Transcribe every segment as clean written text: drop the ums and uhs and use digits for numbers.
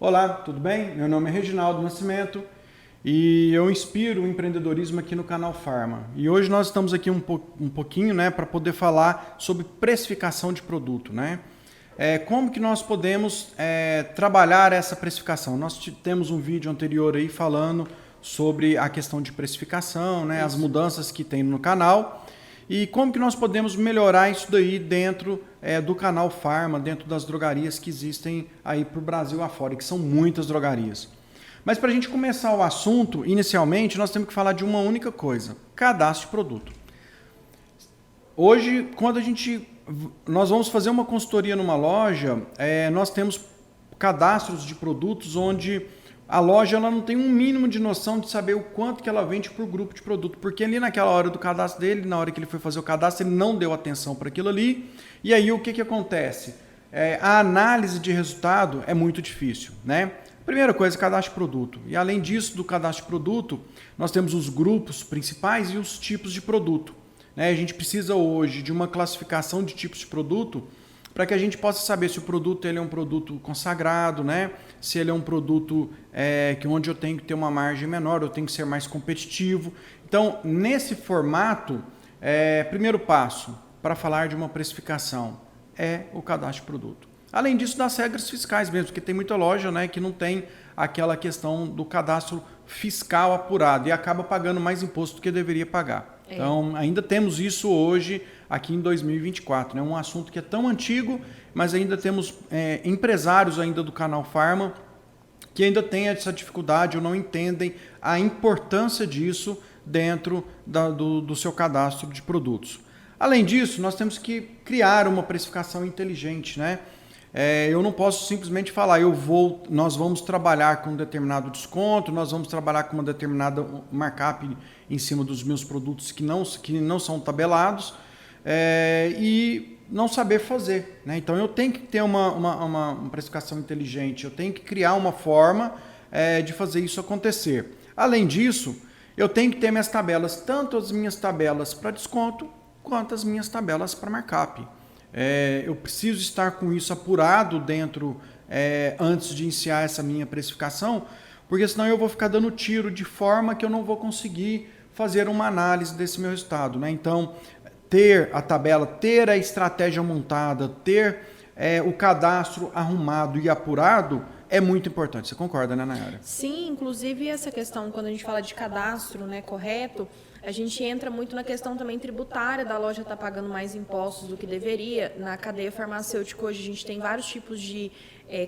Olá, tudo bem? Meu nome é Reginaldo Nascimento e eu inspiro o empreendedorismo aqui no canal Farma. E hoje nós estamos aqui um pouquinho, né, para poder falar sobre precificação de produto, né? Como que nós podemos trabalhar essa precificação? Nós temos um vídeo anterior aí falando sobre a questão de precificação, né, as mudanças que tem no canal e como que nós podemos melhorar isso daí dentro do canal Farma, dentro das drogarias que existem aí para o Brasil afora, e que são muitas drogarias. Mas para a gente começar o assunto, inicialmente, nós temos que falar de uma única coisa: cadastro de produto. Hoje, quando nós vamos fazer uma consultoria numa loja, nós temos cadastros de produtos onde a loja ela não tem um mínimo de noção de saber o quanto que ela vende por grupo de produto, porque ali naquela hora do cadastro dele, na hora que ele foi fazer o cadastro, ele não deu atenção para aquilo ali, e aí o que acontece? A análise de resultado é muito difícil, né? Primeira coisa, cadastro de produto. E além disso, do cadastro de produto, nós temos os grupos principais e os tipos de produto. A gente precisa hoje de uma classificação de tipos de produto para que a gente possa saber se o produto ele é um produto consagrado, né? Se ele é um produto onde eu tenho que ter uma margem menor, eu tenho que ser mais competitivo. Então, nesse formato, primeiro passo para falar de uma precificação é o cadastro de produto. Além disso, das regras fiscais mesmo, porque tem muita loja, né, que não tem aquela questão do cadastro fiscal apurado e acaba pagando mais imposto do que deveria pagar. Então, ainda temos isso hoje aqui em 2024, né? Um assunto que é tão antigo, mas ainda temos empresários ainda do canal Farma que ainda têm essa dificuldade ou não entendem a importância disso dentro do seu cadastro de produtos. Além disso, nós temos que criar uma precificação inteligente, né? Eu não posso simplesmente falar, nós vamos trabalhar com um determinado desconto, nós vamos trabalhar com uma determinada markup em cima dos meus produtos que não são tabelados e não saber fazer, né? Então eu tenho que ter uma precificação inteligente, eu tenho que criar uma forma de fazer isso acontecer. Além disso, eu tenho que ter minhas tabelas, tanto as minhas tabelas para desconto quanto as minhas tabelas para markup. Eu preciso estar com isso apurado dentro antes de iniciar essa minha precificação, porque senão eu vou ficar dando tiro de forma que eu não vou conseguir fazer uma análise desse meu resultado, né? Então, ter a tabela, ter a estratégia montada, ter o cadastro arrumado e apurado é muito importante. Você concorda, né, Nayara? Sim, inclusive essa questão, quando a gente fala de cadastro, né, correto, a gente entra muito na questão também tributária da loja estar pagando mais impostos do que deveria. Na cadeia farmacêutica hoje a gente tem vários tipos de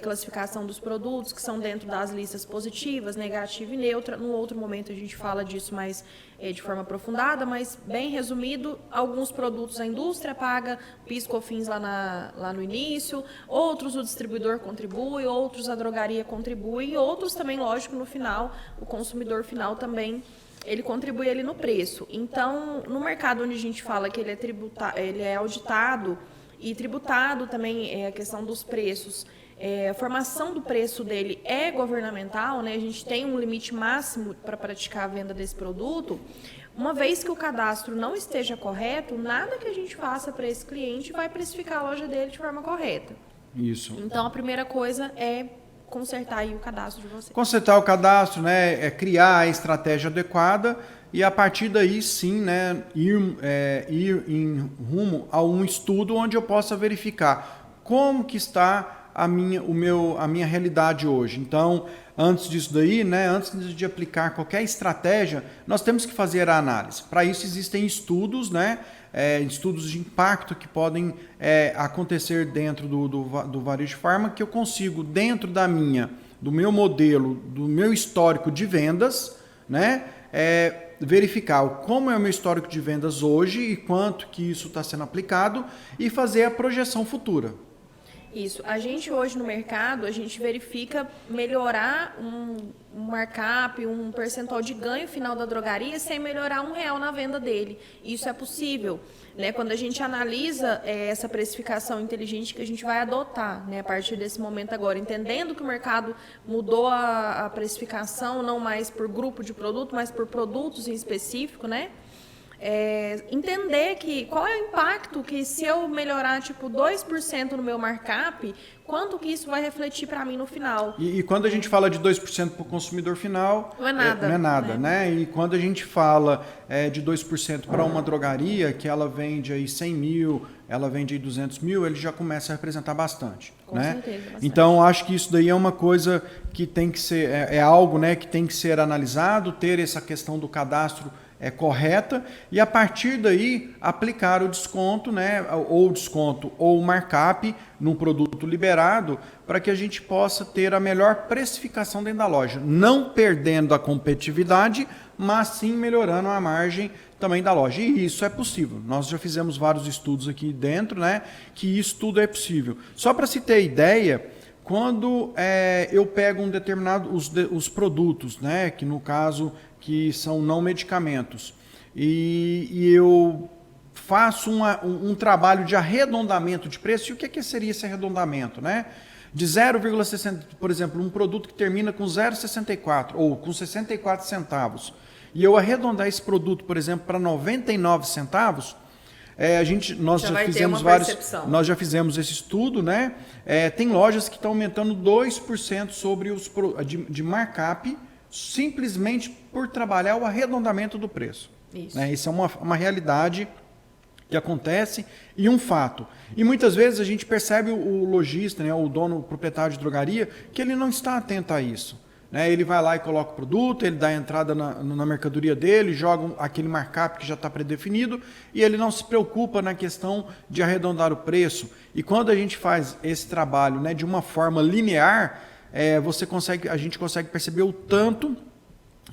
classificação dos produtos que são dentro das listas positivas, negativa e neutra. No outro momento a gente fala disso mais de forma aprofundada, mas bem resumido, alguns produtos a indústria paga PIS, COFINS lá no início, outros o distribuidor contribui, outros a drogaria contribui e outros também, lógico, no final, o consumidor final também ele contribui ali no preço. Então, no mercado onde a gente fala que ele é auditado e tributado também a questão dos preços, a formação do preço dele é governamental, né? A gente tem um limite máximo para praticar a venda desse produto. Uma vez que o cadastro não esteja correto, nada que a gente faça para esse cliente vai precificar a loja dele de forma correta. Isso. Então, a primeira coisa é consertar aí o cadastro de você. Consertar o cadastro, né, criar a estratégia adequada e a partir daí sim, né, ir em rumo a um estudo onde eu possa verificar como que está a minha realidade hoje. Então, antes disso daí, né, antes de aplicar qualquer estratégia, nós temos que fazer a análise. Para isso existem estudos, né, estudos de impacto que podem acontecer dentro do varejo de farma, que eu consigo, dentro do meu modelo, do meu histórico de vendas, né, verificar como é o meu histórico de vendas hoje e quanto que isso está sendo aplicado e fazer a projeção futura. Isso. A gente hoje no mercado, a gente verifica melhorar um markup, um percentual de ganho final da drogaria sem melhorar R$1 na venda dele. Isso é possível, né? Quando a gente analisa essa precificação inteligente que a gente vai adotar, né, a partir desse momento agora, entendendo que o mercado mudou a precificação, não mais por grupo de produto, mas por produtos em específico, né? Entender qual é o impacto que se eu melhorar tipo 2% no meu markup, quanto que isso vai refletir para mim no final. E quando a gente fala de 2% para o consumidor final, não é nada. Não é nada, né? E quando a gente fala de 2% para uma drogaria, que ela vende aí 100 mil, ela vende aí 200 mil, ele já começa a representar bastante. Com né? certeza, bastante. Então, acho que isso daí é uma coisa que tem que ser, é algo, né, que tem que ser analisado, ter essa questão do cadastro correta, e a partir daí aplicar o desconto, né, ou desconto ou markup num produto liberado, para que a gente possa ter a melhor precificação dentro da loja, não perdendo a competitividade, mas sim melhorando a margem também da loja. E isso é possível. Nós já fizemos vários estudos aqui dentro, né, que isso tudo é possível. Só para se ter ideia, quando eu pego um determinado os produtos, né, que no caso que são não medicamentos, e eu faço um trabalho de arredondamento de preço. E o que seria esse arredondamento, né? De 0,60, por exemplo, um produto que termina com 0,64 ou com 64 centavos, e eu arredondar esse produto, por exemplo, para 99 centavos, nós já fizemos esse estudo, né? Tem lojas que estão aumentando 2% sobre de markup, simplesmente por trabalhar o arredondamento do preço. Isso, né? Isso é uma realidade que acontece e um fato. E muitas vezes a gente percebe o lojista, né, o dono, o proprietário de drogaria, que ele não está atento a isso. Né? Ele vai lá e coloca o produto, ele dá a entrada na mercadoria dele, joga aquele markup que já está predefinido, e ele não se preocupa na questão de arredondar o preço. E quando a gente faz esse trabalho, né, de uma forma linear, a gente consegue perceber o tanto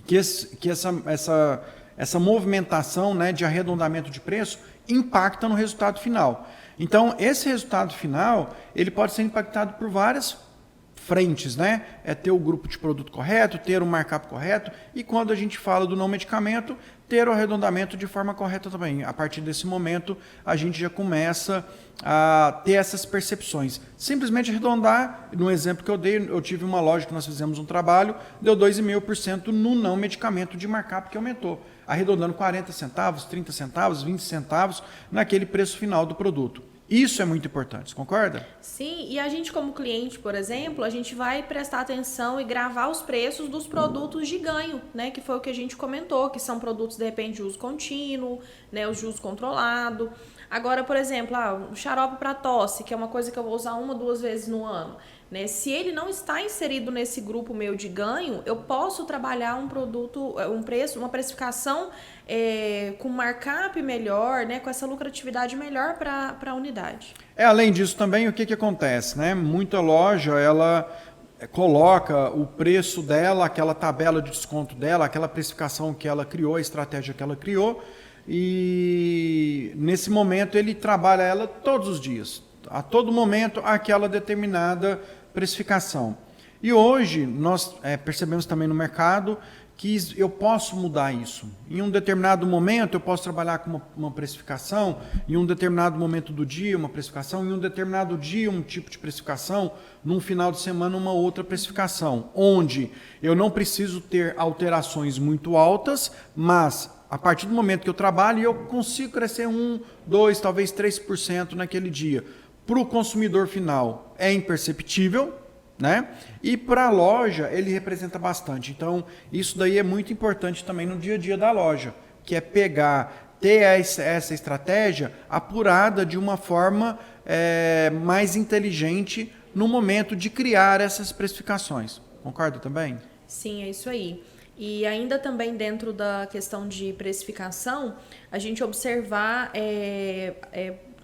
que essa movimentação, né, de arredondamento de preço impacta no resultado final. Então, esse resultado final, ele pode ser impactado por várias frentes, né? Ter o grupo de produto correto, ter o markup correto, e quando a gente fala do não medicamento, ter o arredondamento de forma correta também. A partir desse momento, a gente já começa a ter essas percepções. Simplesmente arredondar, no exemplo que eu dei, eu tive uma loja que nós fizemos um trabalho, deu 2,5% no não medicamento de markup que aumentou, arredondando 40 centavos, 30 centavos, 20 centavos naquele preço final do produto. Isso é muito importante, você concorda? Sim, e a gente como cliente, por exemplo, a gente vai prestar atenção e gravar os preços dos produtos de ganho, né? Que foi o que a gente comentou, que são produtos, de repente, de uso contínuo, né? O de uso controlado. Agora, por exemplo, o xarope para tosse, que é uma coisa que eu vou usar 1 ou 2 vezes no ano. Né? Se ele não está inserido nesse grupo meu de ganho, eu posso trabalhar um produto, um preço, uma precificação com markup melhor, né? Com essa lucratividade melhor para a unidade. Além disso também, o que acontece? Né? Muita loja, ela coloca o preço dela, aquela tabela de desconto dela, aquela precificação que ela criou, a estratégia que ela criou, e nesse momento ele trabalha ela todos os dias. A todo momento, aquela determinada precificação. E hoje, nós percebemos também no mercado que eu posso mudar isso. Em um determinado momento, eu posso trabalhar com uma precificação, em um determinado momento do dia, uma precificação, em um determinado dia, um tipo de precificação, num final de semana, uma outra precificação, onde eu não preciso ter alterações muito altas, mas a partir do momento que eu trabalho, eu consigo crescer 1, 2, talvez 3% naquele dia. Para o consumidor final é imperceptível, né? E para a loja ele representa bastante. Então, isso daí é muito importante também no dia a dia da loja, que é ter essa estratégia apurada de uma forma mais inteligente no momento de criar essas precificações. Concorda também? Sim, é isso aí. E ainda também dentro da questão de precificação, a gente observar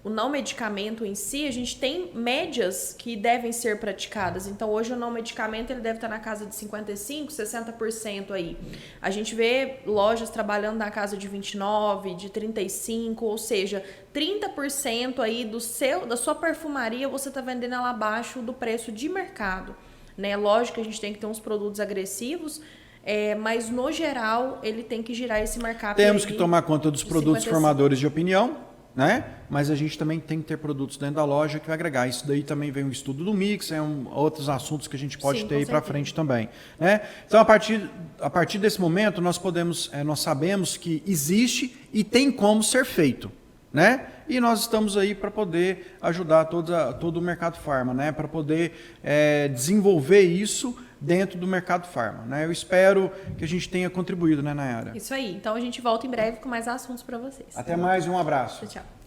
o não medicamento em si, a gente tem médias que devem ser praticadas. Então, hoje o não medicamento ele deve estar na casa de 55%, 60% aí. A gente vê lojas trabalhando na casa de 29%, de 35%, ou seja, 30% aí da sua perfumaria você está vendendo ela abaixo do preço de mercado. Né? Lógico que a gente tem que ter uns produtos agressivos, mas no geral ele tem que girar esse markup. Temos que tomar conta dos produtos 55. Formadores de opinião, né? Mas a gente também tem que ter produtos dentro da loja que vai agregar. Isso daí também vem um estudo do mix, outros assuntos que a gente pode ter aí para frente também. Né? Então, a partir desse momento, nós sabemos que existe e tem como ser feito. né? E nós estamos aí para poder ajudar todo o mercado farma, né? Para poder desenvolver isso dentro do mercado farma, né? Eu espero que a gente tenha contribuído, né, Nayara? Isso aí. Então a gente volta em breve com mais assuntos para vocês. Até mais, um abraço. Tchau, tchau.